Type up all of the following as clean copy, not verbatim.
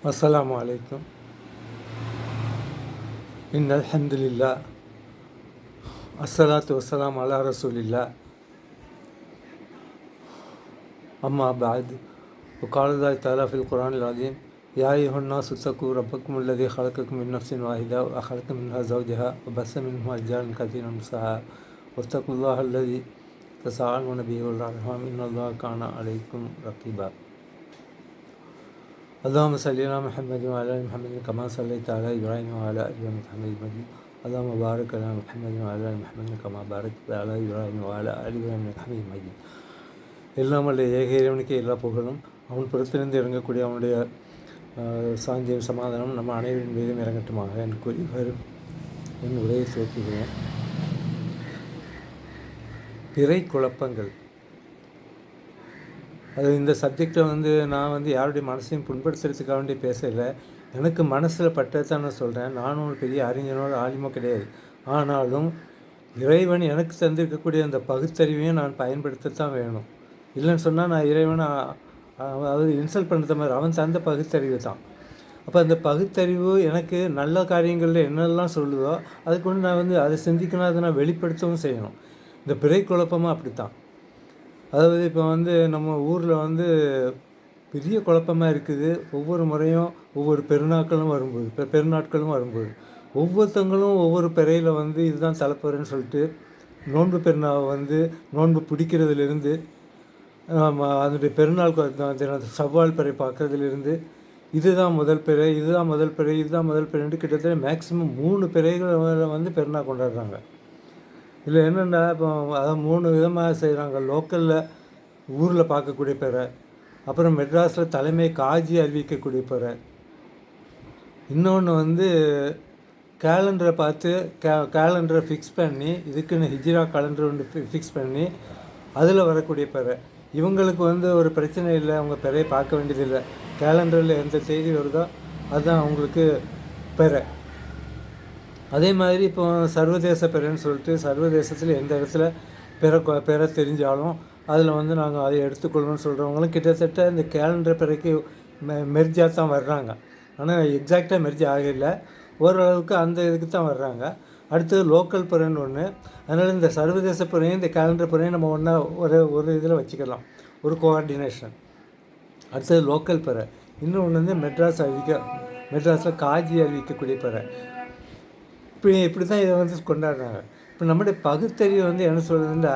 அஸ்ஸலாமு அலைக்கும். இன்னல் ஹம்துலில்லாஹ் அஸ்ஸலாத்து வஸ்ஸலாம் அலா ரசூலில்லாஹ் அம்மா பஅத். وقال الله تعالى في القرآن العظيم يا أيها الناس اتقوا ربكم الذي خلقكم من نفس واحدة وخلق منها زوجها وبث منهما رجالا كثيرا ونساء واتقوا الله الذي تساءلون به والأرحام إن الله كان عليكم رقيبا. اللهم صل على محمد وعلى آل محمد كما صليت على إبراهيم وعلى آل إبراهيم إنك حميد مجيد. اللهم بارك على محمد وعلى آل محمد كما باركت على إبراهيم وعلى آل إبراهيم إنك حميد مجيد. எல்லாம் அல்ல ஏக இறைவனுக்கு எல்லா புகழும். அவன் புறத்திலிருந்து இறங்கக்கூடிய அவனுடைய சாந்தியும் சமாதானம் நம்ம அனைவரின் மீதும் இறங்கட்டுமாக என்று கூறி என் உரையை துவக்குகிறேன். பிறை குழப்பங்கள். அது இந்த சப்ஜெக்டை நான் யாருடைய மனசையும் புண்படுத்துறதுக்காக வேண்டி பேசலை. எனக்கு மனசில் பட்டதான் நான் சொல்கிறேன். நானும் ஒரு பெரிய அறிஞனோ ஆலிமோ கிடையாது. ஆனாலும் இறைவன் எனக்கு தந்திருக்கக்கூடிய அந்த பகுத்தறிவையும் நான் பயன்படுத்தத்தான் வேணும். இல்லைன்னு சொன்னால் நான் இறைவனை அதாவது இன்சல்ட் பண்ணுற மாதிரி. அவன் தந்த பகுத்தறிவு தான். அப்போ அந்த பகுத்தறிவு எனக்கு நல்ல காரியங்களில் என்னெல்லாம் சொல்லுதோ அதுக்கு நான் அதை சிந்திக்கணும், அதை நான் வெளிப்படுத்தவும் செய்யணும். இந்த பிறை குழப்பமாக அப்படித்தான். அதாவது இப்போ நம்ம ஊரில் பெரிய குழப்பமாக இருக்குது. ஒவ்வொரு முறையும் ஒவ்வொரு பெருநாட்களும் வரும்போது ஒவ்வொருத்தங்களும் ஒவ்வொரு பிறையில் இதுதான் தலைப்பறைன்னு சொல்லிட்டு நோன்பு பெருநாளை நோன்பு பிடிக்கிறதுலேருந்து அதனுடைய பெருநாள் செவ்வால் பிறை பார்க்குறதுலேருந்து இதுதான் முதல் பிறை பிறைன்ட்டு கிட்டத்தட்ட மேக்ஸிமம் 3 பிறைகளை பெருநாள் கொண்டாடுறாங்க. இதில் என்னென்னா இப்போ அதாவது 3 விதமாக செய்கிறாங்க. லோக்கலில் ஊரில் பார்க்கக்கூடிய பிறை, அப்புறம் மெட்ராஸில் தலைமை காஜி அறிவிக்கக்கூடிய பிறை, இன்னொன்று கேலண்டரை பார்த்து கேலண்டரை ஃபிக்ஸ் பண்ணி இதுக்குன்னு ஹிஜ்ரா கேலண்டர் ஃபிக்ஸ் பண்ணி அதில் வரக்கூடிய பிறை. இவங்களுக்கு ஒரு பிரச்சனை இல்லை, அவங்க பிறையை பார்க்க வேண்டியதில்லை. கேலண்டரில் எந்த தேதி வருதோ அதுதான் அவங்களுக்கு பிறை. அதே மாதிரி இப்போ சர்வதேச பிறைன்னு சொல்லிட்டு சர்வதேசத்தில் எந்த இடத்துல பிறை தெரிஞ்சாலும் அதில் நாங்கள் அதை எடுத்துக்கொள்ளணும்னு சொல்கிறவங்களும் கிட்டத்தட்ட இந்த கேலண்டர் பிறைக்கு மெர்ஜாக தான் வர்றாங்க. ஆனால் எக்ஸாக்டாக மெர்ஜ் ஆகலை, ஓரளவுக்கு அந்த இதுக்கு தான் வர்றாங்க. அடுத்தது லோக்கல் பிறைன்னு ஒன்று. அதனால் இந்த சர்வதேச பிறையும் இந்த கேலண்டர் பிறையும் நம்ம ஒன்றா ஒரு இதில் வச்சுக்கலாம், ஒரு கோஆர்டினேஷன். அடுத்தது லோக்கல் பிறை. இன்னொன்று மெட்ராஸில் காஜி அறிவிக்கக்கூடிய பிறை. இப்படி தான் இதை கொண்டாடுறாங்க. இப்போ நம்முடைய பகுத்தறிவு என்ன சொல்கிறதுன்னா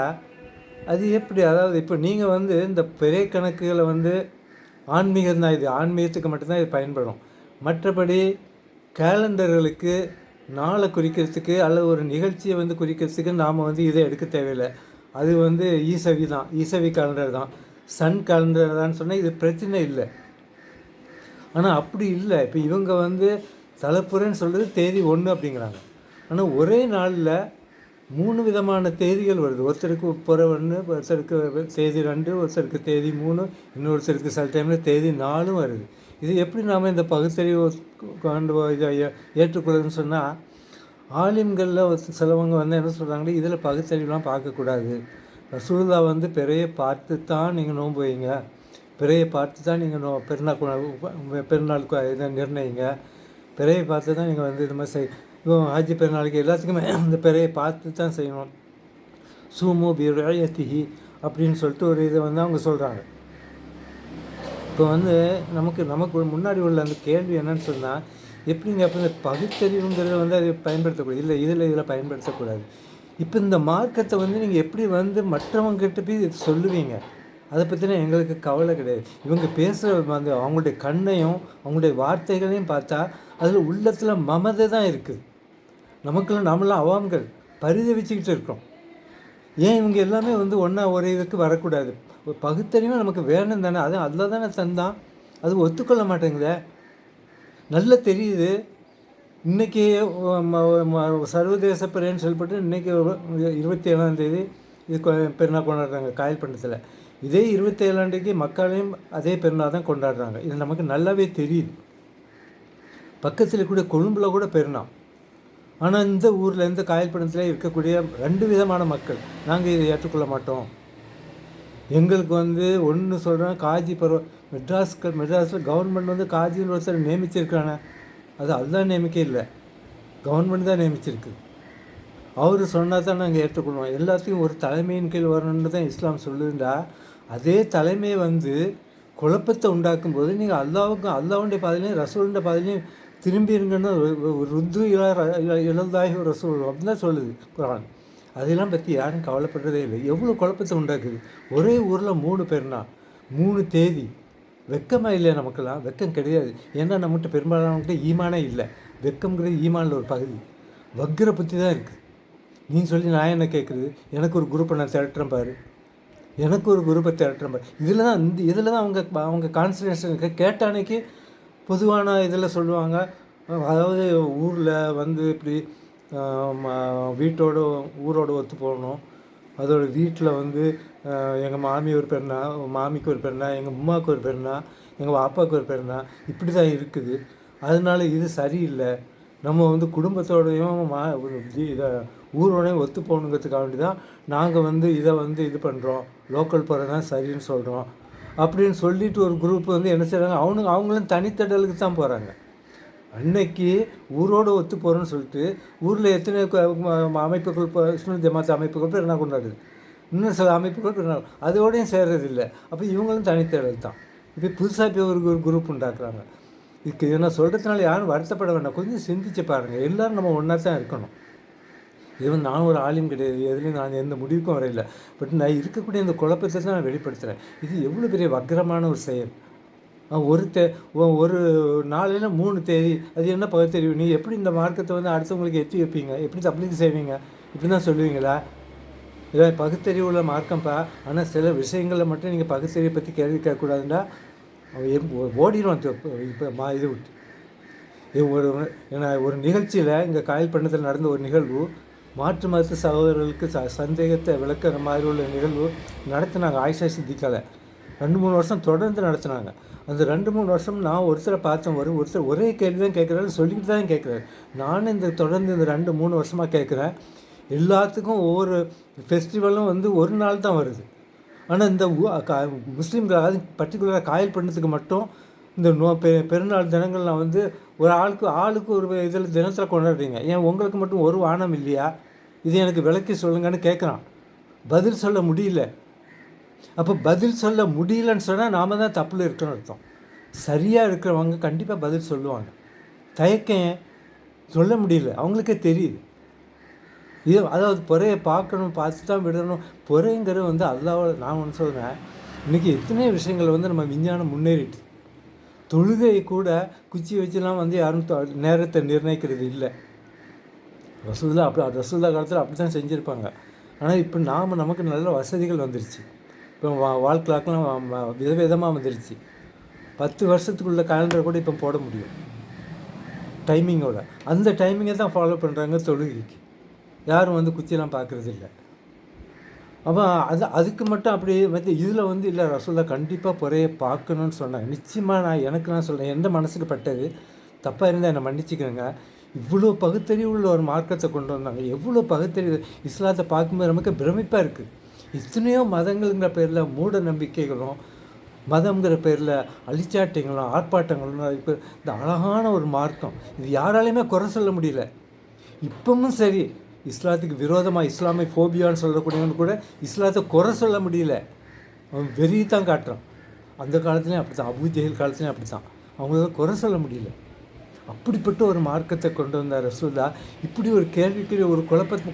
அது எப்படி, அதாவது இப்போ நீங்கள் இந்த பிறை கணக்குகளை ஆன்மீகம் தான், இது ஆன்மீகத்துக்கு மட்டும்தான் இது பயன்படும். மற்றபடி கேலண்டர்களுக்கு நாளை குறிக்கிறதுக்கு அல்லது ஒரு நிகழ்ச்சியை குறிக்கிறதுக்கு நாம் இதை எடுக்க தேவையில்லை. அது ஈசவி தான், ஈசவி கேலண்டர் தான், சன் கேலண்டர் தான் சொன்னால் இது பிரச்சனை இல்லை. ஆனால் அப்படி இல்லை. இப்போ இவங்க தலைப்புறைன்னு சொல்கிறது தேதி 1 அப்படிங்கிறாங்க. ஆனால் ஒரே நாளில் 3 விதமான தேதிகள் வருது. ஒருத்தருக்கு பிறை 1, ஒருத்தருக்கு தேதி 2, ஒருத்தருக்கு தேதி 3, இன்னொருத்தருக்கு சில டைமில் தேதி 4 வருது. இது எப்படி நாம் இந்த பகுத்தறிவு இதை ஏற்றுக்கொள்ளுன்னு சொன்னால், ஆலிம்களில் சிலவங்க என்ன சொல்கிறாங்கன்னா இதில் பகுத்தறிவுலாம் பார்க்கக்கூடாது. ரசூலுல்லாஹ் பிறையை பார்த்து தான் நீங்கள் நோன்பு வைங்க, பிறையை பார்த்து தான் நீங்கள் பெருநாளுக்கு இதை நிர்ணயிங்க, பிறையை பார்த்து தான் நீங்கள் இது மாதிரி இப்போ ஹஜ்ஜி பெருநாளுக்கு எல்லாத்துக்குமே இந்த பிறையை பார்த்து தான் செய்யணும். சூமு பிறையத்திஹி அப்படின்னு சொல்லிட்டு ஒரு இதை அவங்க சொல்கிறாங்க. இப்போ நமக்கு முன்னாடி உள்ள அந்த கேள்வி என்னன்னு சொன்னால், எப்படிங்க அப்போ இந்த பகுத்தறிவுங்கிறத அதை பயன்படுத்தக்கூடாது, இல்லை இதில் பயன்படுத்தக்கூடாது. இப்போ இந்த மார்க்கத்தை நீங்கள் எப்படி மற்றவங்ககிட்ட போய் சொல்லுவீங்க? அதை பற்றினா எங்களுக்கு கவலை கிடையாது. இவங்க பேசுகிற அவங்களுடைய கண்ணையும் அவங்களுடைய வார்த்தைகளையும் பார்த்தா அதில் உள்ளத்தில் மமதை தான் இருக்குது. நம்மளாம் அவாம்கள் பரிதவிச்சுக்கிட்டு இருக்கோம். ஏன் இவங்க எல்லாமே ஒன்றா ஒரே இதுக்கு வரக்கூடாது? பகுத்தறிவும் நமக்கு வேணும் தானே, அது அதில் தானே தந்தான். அது ஒத்துக்கொள்ள மாட்டேங்குதே. நல்லா தெரியுது. இன்றைக்கி சர்வதேச பிறைன்னு சொல்லப்பட்டு இன்றைக்கி 27ஆம் தேதி இது பெருநாள் கொண்டாடுறாங்க காயல்பண்டத்தில். இதே 27ஆம் மக்களையும் அதே பெருநாள் தான் கொண்டாடுறாங்க. இது நமக்கு நல்லாவே தெரியுது. பக்கத்தில் கூட கொழும்பில் கூட பெருநாள். ஆனால் இந்த ஊரில் இந்த காயல்பண்டத்தில் இருக்கக்கூடிய 2 விதமான மக்கள் நாங்கள் இதை ஏற்றுக்கொள்ள மாட்டோம். எங்களுக்கு வந்து ஒன்று சொல்கிறேன், காஜி மெட்ராஸில் கவர்மெண்ட் வந்து காஜின்னு ஒருத்தர் நியமிச்சிருக்கானே, அது அதுதான் நியமிக்க இல்லை, கவர்மெண்ட் தான் நியமிச்சிருக்கு. அவர் சொன்னால் தான் நாங்கள் ஏற்றுக்கொள்வோம். எல்லாத்தையும் ஒரு தலைமையின் கீழ் வரணுன்னு தான் இஸ்லாம் சொல்லுதுண்டா, அதே தலைமை வந்து குழப்பத்தை உண்டாக்கும் போது நீங்கள் அல்லாவுடைய பாதையிலையும் ரசூலுடைய பாதையிலையும் திரும்பிடுங்கன்னு ருத்து இழந்தாகி ரசூல் அப்படின்னு தான் சொல்லுது குரான். அதெல்லாம் பற்றி யாரும் கவலைப்படுறதே இல்லை. எவ்வளோ குழப்பத்தை உண்டாக்குது. ஒரே ஊரில் 3 பேர்னா 3 தேதி. வெக்கமாக இல்லை நமக்கெல்லாம்? வெக்கம் கிடையாது. ஏன்னா நம்மகிட்ட பெரும்பாலானவங்ககிட்ட ஈமானே இல்லை. வெக்கம்ங்கிறது ஈமானில் ஒரு பகுதி. வக்கிர புத்தி தான் இருக்குது. நீ சொல்லி நான் என்ன கேட்குறது? எனக்கு ஒரு குரூப்பை நான் திரட்டுறேன் பாரு, எனக்கு ஒரு குரூப்பை திரட்டுறேன் பாரு. இதில் தான் அவங்க கான்சன்ட்ரேஷன் கேட்டானைக்கு பொதுவான இதில் சொல்லுவாங்க. அதாவது ஊரில் வந்து இப்படி வீட்டோடு ஊரோடு ஒத்து போகணும். அதோட வீட்டில் வந்து எங்கள் மாமி ஒரு பேர்னா, மாமிக்கு ஒரு பேர்னா, எங்கள் அம்மாவுக்கு ஒரு பேர்னா, எங்கள் அப்பாவுக்கு ஒரு பேர்னா, இப்படி தான் இருக்குது. அதனால இது சரியில்லை. நம்ம வந்து குடும்பத்தோடையும் இதை ஊரோடையும் ஒத்து போகணுங்கிறதுக்காக வேண்டி தான் நாங்கள் வந்து இதை வந்து இது பண்ணுறோம், லோக்கல் போகிறது தான் சரின்னு சொல்கிறோம் அப்படின்னு சொல்லிட்டு ஒரு குரூப் வந்து என்ன செய்கிறாங்க, அவங்களும் தனித்தடலுக்கு தான் போகிறாங்க. அன்னைக்கு ஊரோடு ஒத்து போகிறோன்னு சொல்லிட்டு ஊரில் எத்தனை அமைப்புகள் சுன்னத் ஜமாத் அமைப்புகள் பேர் என்ன கொண்டாடுது, இன்னும் சில அமைப்புகள் பேர் அதோடையும் சேர்றதில்லை. அப்போ இவங்களும் தனித்தடல் தான். இப்போ புதுசாக இப்போ ஒரு குரூப் உண்டாக்குறாங்க. இதுக்கு இதை நான் சொல்கிறதுனால யாரும் வருத்தப்பட வேண்டாம். கொஞ்சம் சிந்திச்சு பாருங்கள். எல்லோரும் நம்ம ஒன்றா தான் இருக்கணும். இது வந்து நான் ஒரு ஆலிம் கிடையாது, எதுலேயும் நான் எந்த முடிவுக்கும் வரையில்லை. பட் நான் இருக்கக்கூடிய இந்த குழப்பத்தை தான் நான் வெளிப்படுத்துகிறேன். இது எவ்வளோ பெரிய வக்கரமான ஒரு செயல். ஒரு நாளில் 3 தேதி, அது என்ன பகுத்தறிவு? நீ எப்படி இந்த மார்க்கத்தை வந்து அடுத்தவங்களுக்கு எத்தி வைப்பீங்க? எப்படி தப்லீக் செய்வீங்க? இப்படி தான் சொல்லுவீங்களா? இல்லை, பகுத்தறிவு உள்ள மார்க்கம்ப்பா. ஆனால் சில விஷயங்களில் மட்டும் நீங்கள் பகுத்தறிவை பற்றி கேள்வி கேட்கக்கூடாதுண்டா ஓடிடும். இப்போ இது விட்டு ஒரு நிகழ்ச்சியில் இங்கே காயல் பண்ணத்தில் நடந்த ஒரு நிகழ்வு, மாற்று மதத்து சகோதரர்களுக்கு சந்தேகத்தை விளக்குற மாதிரி உள்ள நிகழ்வு நடத்தினாங்க. ஆயிஷா சித்திக்கால 2-3 வருஷம் தொடர்ந்து நடத்தினாங்க. அந்த 2-3 வருஷம் நான் ஒருத்தரை பார்த்தேன். ஒருத்தர் ஒரே கேள்வி தான் கேட்குறாரு, சொல்லிக்கிட்டு தான் கேட்குறாரு. நானும் தொடர்ந்து இந்த 2-3 வருஷமாக கேட்குறேன். எல்லாத்துக்கும் ஒவ்வொரு ஃபெஸ்டிவலும் வந்து ஒரு நாள் தான் வருது. ஆனால் இந்த முஸ்லீம்கள், அது பர்டிகுலராக காயல் பண்ணத்துக்கு மட்டும் இந்த பெருநாள் தினங்கள்லாம் வந்து ஒரு ஆளுக்கு ஒரு இதில் தினத்தில் கொண்டாடுறீங்க. ஏன் உங்களுக்கு மட்டும் ஒரு வானம் இல்லையா? இது எனக்கு விளக்கி சொல்லுங்கன்னு கேட்குறான். பதில் சொல்ல முடியல. அப்போ பதில் சொல்ல முடியலன்னு சொன்னால் நாம் தான் தப்பில் இருக்கணும்னு அர்த்தம். சரியாக இருக்கிறவங்க கண்டிப்பாக பதில் சொல்லுவாங்க. தயக்கம் சொல்ல முடியல, அவங்களுக்கே தெரியுது. இது அதாவது பொறையை பார்க்கணும், பார்த்து தான் விடணும். பொறைங்கிறது வந்து அல்லாவோட. நான் ஒன்று சொல்கிறேன், இன்றைக்கி எத்தனை விஷயங்கள் வந்து நம்ம விஞ்ஞானம் முன்னேறிட்டு. தொழுகையை கூட குச்சி வச்சுலாம் வந்து யாரும் நேரத்தை நிர்ணயிக்கிறது இல்லை. ரசூல்லா காலத்தில் அப்படி தான் செஞ்சுருப்பாங்க. ஆனால் இப்போ நமக்கு நல்ல வசதிகள் வந்துருச்சு. இப்போ வால் கிளாக்லாம் விதவிதமாக வந்துருச்சு. 10 வருஷத்துக்குள்ள கேலண்டரை கூட இப்போ போட முடியும் டைமிங்கோட. அந்த டைமிங்கை தான் ஃபாலோ பண்ணுறாங்க தொழுகைக்கு. யாரும் வந்து குச்சியெல்லாம் பார்க்குறது இல்லை. அப்போ அதுக்கு மட்டும் அப்படி வந்து இதில் வந்து இல்லை, ரசூல்லா கண்டிப்பாக பொறையை பார்க்கணுன்னு சொன்னாங்க. நிச்சயமாக நான் சொல்கிறேன், எந்த மனசுக்கு பட்டது தப்பாக இருந்தால் என்னை மன்னிச்சிக்கிறேங்க. இவ்வளோ பகுத்தறிவு உள்ள ஒரு மார்க்கத்தை கொண்டு வந்தாங்க. எவ்வளோ பகுத்தறிவு! இஸ்லாத்தை பார்க்கும்போது நமக்கு பிரமிப்பாக இருக்குது. எத்தனையோ மதங்கள்ங்கிற பேரில் மூட நம்பிக்கைகளும், மதம்ங்கிற பேரில் அழிச்சாட்டிங்களும் ஆர்ப்பாட்டங்களும். இப்போ இந்த அழகான ஒரு மார்க்கம், இது யாராலையுமே குறை சொல்ல முடியல. இப்பவும் சரி, இஸ்லாத்துக்கு விரோதமாக இஸ்லாமை ஃபோபியான்னு சொல்லக்கூடியவனு கூட இஸ்லாத்தை குறை சொல்ல முடியல. அவன் வெறி தான் காட்டுறான். அந்த காலத்துலேயும் அப்படி தான், அபூ ஜஹல் காலத்துலேயும் அப்படி தான். அவங்களால குறை சொல்ல முடியல. அப்படிப்பட்ட ஒரு மார்க்கத்தை கொண்டு வந்தார் ரசூல்லா. இப்படி ஒரு கேள்விக்குரிய ஒரு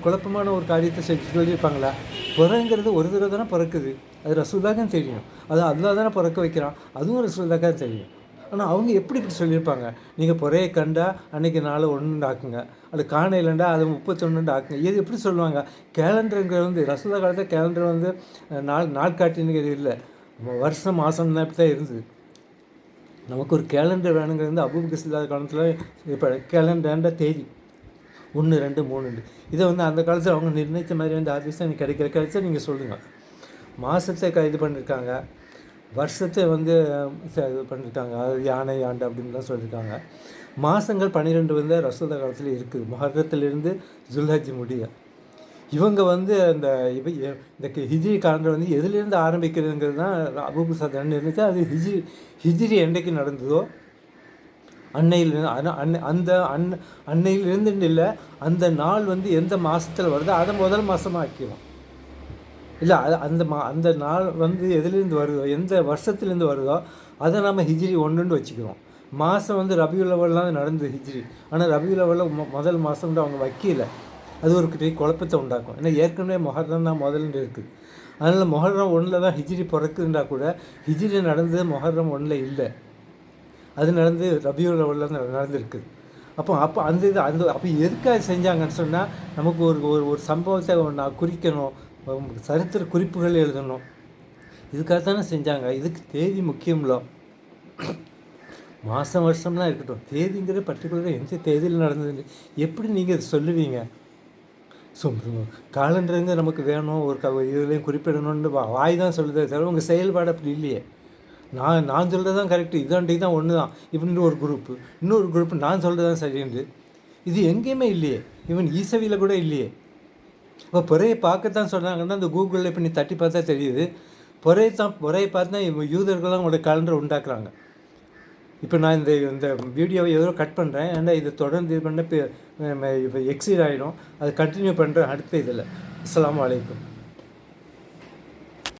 குழப்பமான ஒரு காரியத்தை சொல்லியிருப்பாங்களா? பிறங்கிறது ஒரு தடவை தானே பிறக்குது, அது ரசூல்லாதான் தெரியும். அது அல்லாஹ் தானே பிறக்க வைக்கிறான், அதுவும் ரசூல்லாக்காக தெரியும். ஆனால் அவங்க எப்படி இப்படி சொல்லியிருப்பாங்க? நீங்கள் பொறையை கண்டா அன்றைக்கி நாளை 1 ஆக்குங்க, அது காண இல்லைண்டா அது 31 ஆக்குங்க. இது எப்படி சொல்லுவாங்க? கேலண்டருங்கிறது வந்து ரசூல்லா காலத்தில் கேலண்டர் வந்து நாட்காட்டினுங்கிறது இல்லை, வருஷம் மாதம் தான் இப்படி தான் இருந்தது. நமக்கு ஒரு கேலண்டர் வேணுங்கிறது வந்து அபூபக்கர் சித்திக் காலத்தில் இப்போ கேலண்டர்ன்ற தேதி 1, 2, 3 இதை வந்து அந்த காலத்தில் அவங்க நிர்ணயித்த மாதிரி வந்து ஆஃபீஸாக எனக்கு கிடைச்சா நீங்கள் சொல்லுங்கள். மாதத்தை இது பண்ணியிருக்காங்க, வருஷத்தை வந்து இது பண்ணியிருக்காங்க. அது யானை ஆண்டு அப்படின்லாம் சொல்லியிருக்காங்க. மாதங்கள் 12 வந்து ரசூலுல்லாஹ் காலத்தில் இருக்குது. முஹர்ரத்திலிருந்து ஜுல்ஹஜ் முடிய. இவங்க வந்து அந்த இந்த ஹிஜ்ரி காலண்டர் வந்து எதுலேருந்து ஆரம்பிக்கிறதுங்கிறது தான் அபூ மூஸா இருந்துச்சு. அது ஹிஜ்ரி என்றைக்கு நடந்ததோ அன்னையிலிருந்து அந்த அன்னையிலிருந்து இல்லை, அந்த நாள் வந்து எந்த மாதத்தில் வருதோ அதை முதல் மாதமாக ஆக்கிடும். இல்லை அந்த நாள் வந்து எதுலேருந்து வருதோ, எந்த வருஷத்துலேருந்து வருதோ அதை நம்ம ஹிஜ்ரி 1ன்னு வச்சுக்கிறோம். மாதம் வந்து ரபியுல் அவல்லாம் நடந்தது ஹிஜ்ரி. ஆனால் ரபியுல் அவலில் முதல் மாதம் வந்து அவங்க வைக்கல. அது ஒரு பெரிய குழப்பத்தை உண்டாக்கும். ஏன்னா ஏற்கனவே மொஹர்ரம் தான் முதல்ல இருக்குது. அதனால் மொஹர்ரம் 1ல் தான் ஹிஜ்ரி பிறக்குதுன்றா கூட ஹிஜ்ரி நடந்தது மொஹர்ரம் 1ல் இல்லை. அது நடந்து ரபியுல் அவலில் நடந்திருக்குது. அப்போ அப்போ எதுக்காக செஞ்சாங்கன்னு சொன்னால், நமக்கு ஒரு சம்பவத்தை நான் குறிக்கணும், சரித்திர குறிப்புகள் எழுதணும், இதுக்காக தானே செஞ்சாங்க. இதுக்கு தேதி முக்கியம்ல. மாதம் வருஷம்லாம் இருக்கட்டும், தேதிங்கிற பர்டிகுலராக எந்த தேதியில் நடந்ததுன்னு எப்படி நீங்கள் சொல்லுவீங்க? ஸோ காலண்டருங்க நமக்கு வேணும், இதுலேயும் குறிப்பிடணும்னு வாய் தான் சொல்லுதே தவிர உங்கள் செயல்பாடு அப்படி இல்லையே. நான் சொல்கிறது தான் கரெக்டு, இதாண்டி தான் ஒன்று தான் இப்படின்ற ஒரு குரூப்பு, இன்னொரு குரூப்பு நான் சொல்கிறது தான் சரின்னு. இது எங்கேயுமே இல்லையே, ஈவன் ஈசவியில் கூட இல்லையே. இப்போ பொறையை பார்க்கத்தான் சொன்னாங்கன்னா அந்த கூகுளில் இப்போ நீ தட்டி பார்த்தா தெரியுது. பொறையை பார்த்து தான் யூதர்கள்லாம் உங்களோட காலண்டர் உண்டாக்குறாங்க. இப்போ நான் இந்த வீடியோவை ஏதோ கட் பண்ணுறேன், ஏன்னா இதை தொடர்ந்து இது பண்ண இப்போ எக்ஸீட் ஆகிடும். அதை கண்டினியூ பண்ணுறேன் அடுத்த இதில். அஸ்ஸலாமு அலைக்கும்.